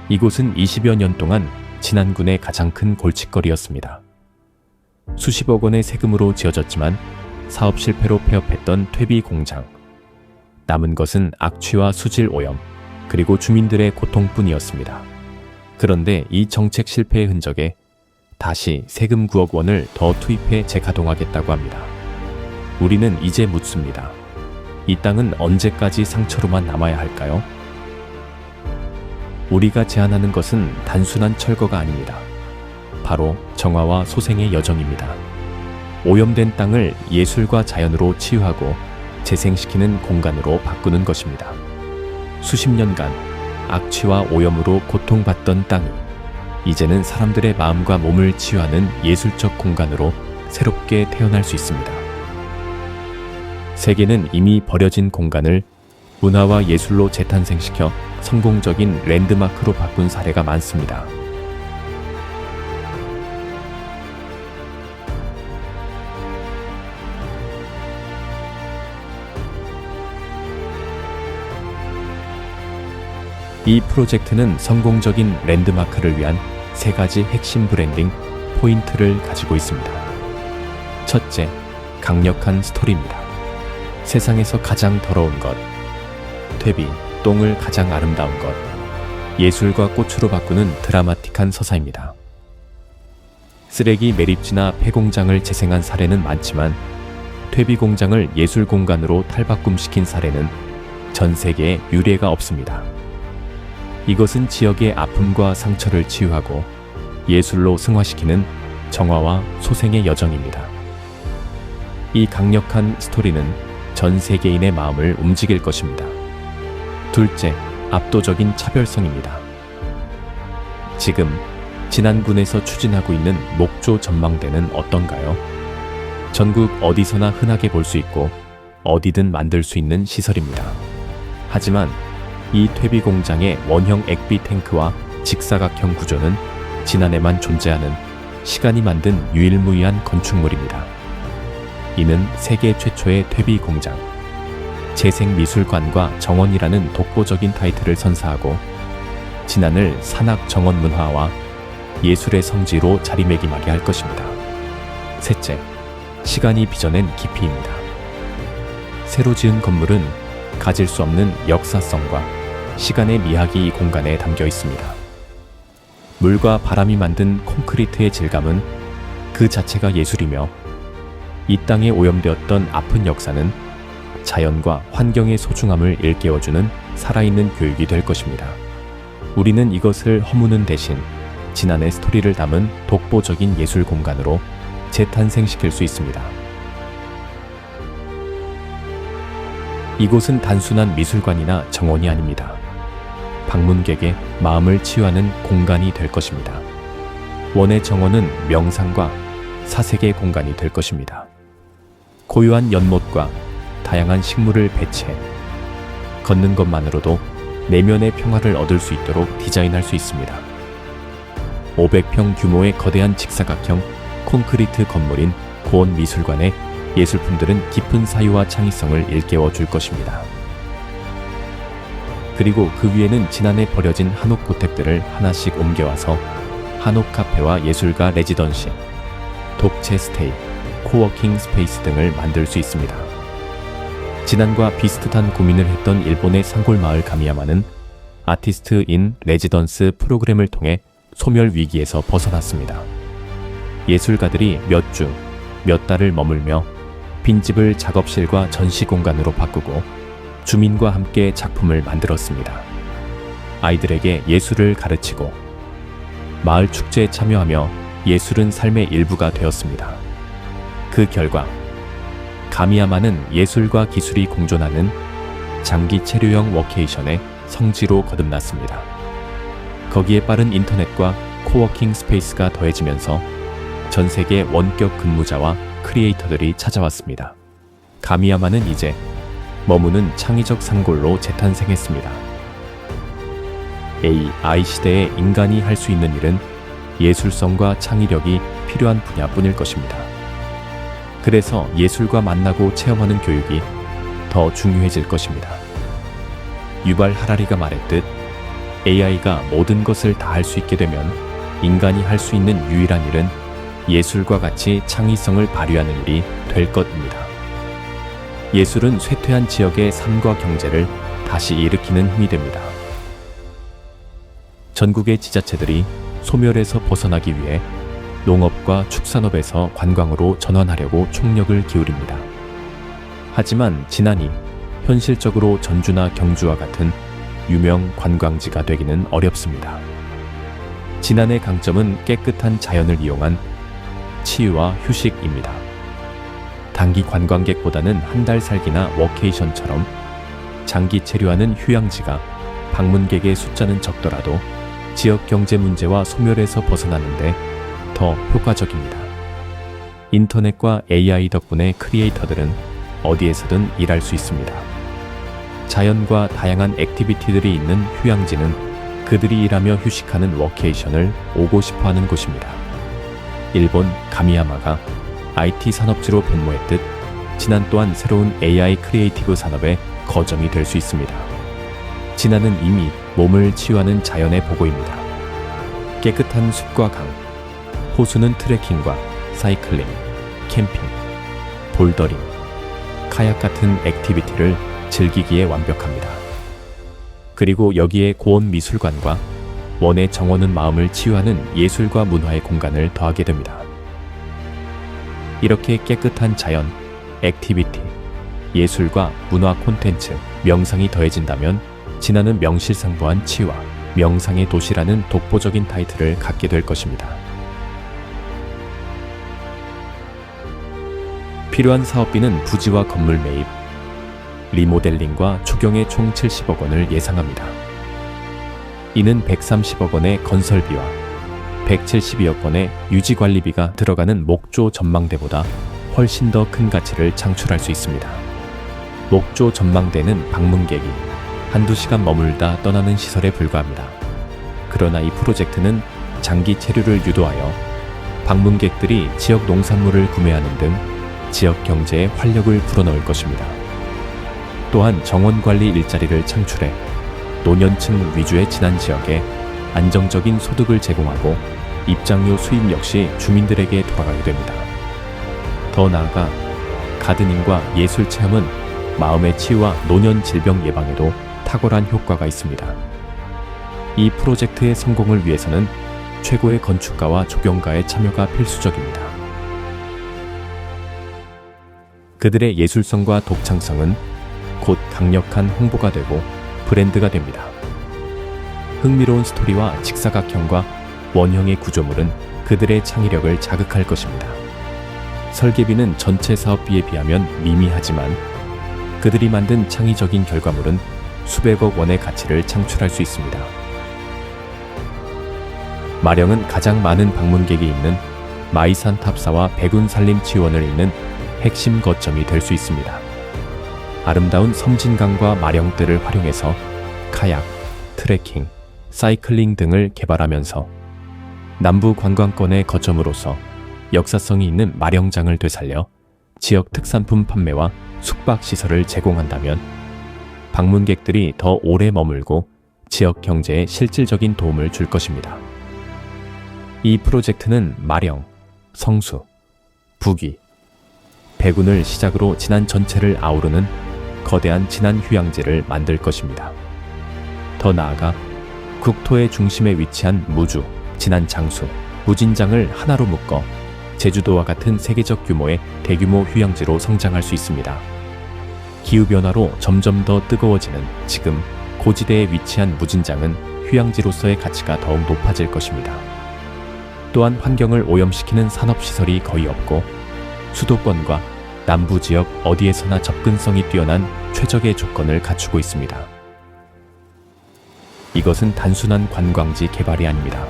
이곳은 20여 년 동안 진안군의 가장 큰 골칫거리였습니다. 수십억 원의 세금으로 지어졌지만 사업 실패로 폐업했던 퇴비 공장. 남은 것은 악취와 수질 오염, 그리고 주민들의 고통뿐이었습니다. 그런데 이 정책 실패의 흔적에 다시 세금 9억 원을 더 투입해 재가동하겠다고 합니다. 우리는 이제 묻습니다. 이 땅은 언제까지 상처로만 남아야 할까요? 우리가 제안하는 것은 단순한 철거가 아닙니다. 바로 정화와 소생의 여정입니다. 오염된 땅을 예술과 자연으로 치유하고 재생시키는 공간으로 바꾸는 것입니다. 수십 년간 악취와 오염으로 고통받던 땅이 이제는 사람들의 마음과 몸을 치유하는 예술적 공간으로 새롭게 태어날 수 있습니다. 세계는 이미 버려진 공간을 문화와 예술로 재탄생시켜 성공적인 랜드마크로 바꾼 사례가 많습니다. 이 프로젝트는 성공적인 랜드마크를 위한 3가지 핵심 브랜딩 포인트를 가지고 있습니다. 첫째, 강력한 스토리입니다. 세상에서 가장 더러운 것, 퇴비, 똥을 가장 아름다운 것, 예술과 꽃으로 바꾸는 드라마틱한 서사입니다. 쓰레기 매립지나 폐공장을 재생한 사례는 많지만 퇴비 공장을 예술 공간으로 탈바꿈시킨 사례는 전 세계에 유례가 없습니다. 이것은 지역의 아픔과 상처를 치유하고 예술로 승화시키는 정화와 소생의 여정입니다. 이 강력한 스토리는 전 세계인의 마음을 움직일 것입니다. 둘째, 압도적인 차별성입니다. 지금 진안군에서 추진하고 있는 목조 전망대는 어떤가요? 전국 어디서나 흔하게 볼 수 있고 어디든 만들 수 있는 시설입니다. 하지만 이 퇴비 공장의 원형 액비 탱크와 직사각형 구조는 진안에만 존재하는 시간이 만든 유일무이한 건축물입니다. 이는 세계 최초의 퇴비 공장, 재생미술관과 정원이라는 독보적인 타이틀을 선사하고 진안을 산악 정원 문화와 예술의 성지로 자리매김하게 할 것입니다. 셋째, 시간이 빚어낸 깊이입니다. 새로 지은 건물은 가질 수 없는 역사성과 시간의 미학이 이 공간에 담겨 있습니다. 물과 바람이 만든 콘크리트의 질감은 그 자체가 예술이며 이 땅에 오염되었던 아픈 역사는 자연과 환경의 소중함을 일깨워주는 살아있는 교육이 될 것입니다. 우리는 이것을 허무는 대신 진안의 스토리를 담은 독보적인 예술 공간으로 재탄생시킬 수 있습니다. 이곳은 단순한 미술관이나 정원이 아닙니다. 방문객의 마음을 치유하는 공간이 될 것입니다. 원의 정원은 명상과 사색의 공간이 될 것입니다. 고요한 연못과 다양한 식물을 배치해 걷는 것만으로도 내면의 평화를 얻을 수 있도록 디자인할 수 있습니다. 500평 규모의 거대한 직사각형 콘크리트 건물인 고원미술관의 예술품들은 깊은 사유와 창의성을 일깨워 줄 것입니다. 그리고 그 위에는 진안에 버려진 한옥 고택들을 하나씩 옮겨와서 한옥 카페와 예술가 레지던시, 독채 스테이, 코워킹 스페이스 등을 만들 수 있습니다. 진안과 비슷한 고민을 했던 일본의 산골마을 가미야마는 아티스트 인 레지던스 프로그램을 통해 소멸 위기에서 벗어났습니다. 예술가들이 몇 주, 몇 달을 머물며 빈집을 작업실과 전시 공간으로 바꾸고 주민과 함께 작품을 만들었습니다. 아이들에게 예술을 가르치고 마을 축제에 참여하며 예술은 삶의 일부가 되었습니다. 그 결과 가미야마는 예술과 기술이 공존하는 장기 체류형 워케이션의 성지로 거듭났습니다. 거기에 빠른 인터넷과 코워킹 스페이스가 더해지면서 전 세계 원격 근무자와 크리에이터들이 찾아왔습니다. 가미야마는 이제 머무는 창의적 산골로 재탄생했습니다. AI 시대의 인간이 할 수 있는 일은 예술성과 창의력이 필요한 분야뿐일 것입니다. 그래서 예술과 만나고 체험하는 교육이 더 중요해질 것입니다. 유발 하라리가 말했듯 AI가 모든 것을 다 할 수 있게 되면 인간이 할 수 있는 유일한 일은 예술과 같이 창의성을 발휘하는 일이 될 것입니다. 예술은 쇠퇴한 지역의 삶과 경제를 다시 일으키는 힘이 됩니다. 전국의 지자체들이 소멸에서 벗어나기 위해 농업과 축산업에서 관광으로 전환하려고 총력을 기울입니다. 하지만 진안이 현실적으로 전주나 경주와 같은 유명 관광지가 되기는 어렵습니다. 진안의 강점은 깨끗한 자연을 이용한 치유와 휴식입니다. 단기 관광객보다는 한 달 살기나 워케이션처럼 장기 체류하는 휴양지가 방문객의 숫자는 적더라도 지역 경제 문제와 소멸에서 벗어나는데 더 효과적입니다. 인터넷과 AI 덕분에 크리에이터들은 어디에서든 일할 수 있습니다. 자연과 다양한 액티비티들이 있는 휴양지는 그들이 일하며 휴식하는 워케이션을 오고 싶어하는 곳입니다. 일본 가미야마가 IT 산업지로 변모했듯 진안 또한 새로운 AI 크리에이티브 산업의 거점이 될 수 있습니다. 진안은 이미 몸을 치유하는 자연의 보고입니다. 깨끗한 숲과 강, 호수는 트레킹과 사이클링, 캠핑, 볼더링, 카약 같은 액티비티를 즐기기에 완벽합니다. 그리고 여기에 고원 미술관과 원의 정원은 마음을 치유하는 예술과 문화의 공간을 더하게 됩니다. 이렇게 깨끗한 자연, 액티비티, 예술과 문화 콘텐츠, 명상이 더해진다면 진안은 명실상부한 치유와 명상의 도시라는 독보적인 타이틀을 갖게 될 것입니다. 필요한 사업비는 부지와 건물 매입, 리모델링과 추경의 총 70억 원을 예상합니다. 이는 130억 원의 건설비와 172억 원의 유지관리비가 들어가는 목조 전망대보다 훨씬 더 큰 가치를 창출할 수 있습니다. 목조 전망대는 방문객이 한두 시간 머물다 떠나는 시설에 불과합니다. 그러나 이 프로젝트는 장기 체류를 유도하여 방문객들이 지역 농산물을 구매하는 등 지역 경제에 활력을 불어넣을 것입니다. 또한 정원관리 일자리를 창출해 노년층 위주의 진안 지역에 안정적인 소득을 제공하고 입장료 수입 역시 주민들에게 돌아가게 됩니다. 더 나아가 가드닝과 예술 체험은 마음의 치유와 노년 질병 예방에도 탁월한 효과가 있습니다. 이 프로젝트의 성공을 위해서는 최고의 건축가와 조경가의 참여가 필수적입니다. 그들의 예술성과 독창성은 곧 강력한 홍보가 되고 브랜드가 됩니다. 흥미로운 스토리와 직사각형과 원형의 구조물은 그들의 창의력을 자극할 것입니다. 설계비는 전체 사업비에 비하면 미미하지만 그들이 만든 창의적인 결과물은 수백억 원의 가치를 창출할 수 있습니다. 마령은 가장 많은 방문객이 있는 마이산 탑사와 백운산림치원을 잇는 핵심 거점이 될 수 있습니다. 아름다운 섬진강과 마령들을 활용해서 카약, 트레킹, 사이클링 등을 개발하면서 남부 관광권의 거점으로서 역사성이 있는 마령장을 되살려 지역 특산품 판매와 숙박시설을 제공한다면 방문객들이 더 오래 머물고 지역 경제에 실질적인 도움을 줄 것입니다. 이 프로젝트는 마령, 성수, 부귀, 백운을 시작으로 진안 전체를 아우르는 거대한 진안 휴양지를 만들 것입니다. 더 나아가 국토의 중심에 위치한 무주, 진안 장수, 무진장을 하나로 묶어 제주도와 같은 세계적 규모의 대규모 휴양지로 성장할 수 있습니다. 기후변화로 점점 더 뜨거워지는 지금 고지대에 위치한 무진장은 휴양지로서의 가치가 더욱 높아질 것입니다. 또한 환경을 오염시키는 산업시설이 거의 없고 수도권과 남부지역 어디에서나 접근성이 뛰어난 최적의 조건을 갖추고 있습니다. 이것은 단순한 관광지 개발이 아닙니다.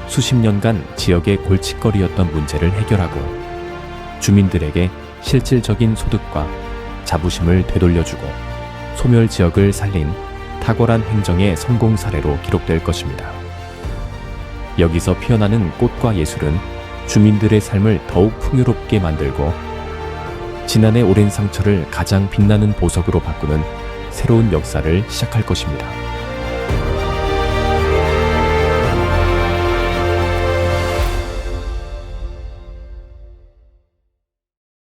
수십 년간 지역의 골칫거리였던 문제를 해결하고 주민들에게 실질적인 소득과 자부심을 되돌려주고 소멸 지역을 살린 탁월한 행정의 성공 사례로 기록될 것입니다. 여기서 피어나는 꽃과 예술은 주민들의 삶을 더욱 풍요롭게 만들고 진안의 오랜 상처를 가장 빛나는 보석으로 바꾸는 새로운 역사를 시작할 것입니다.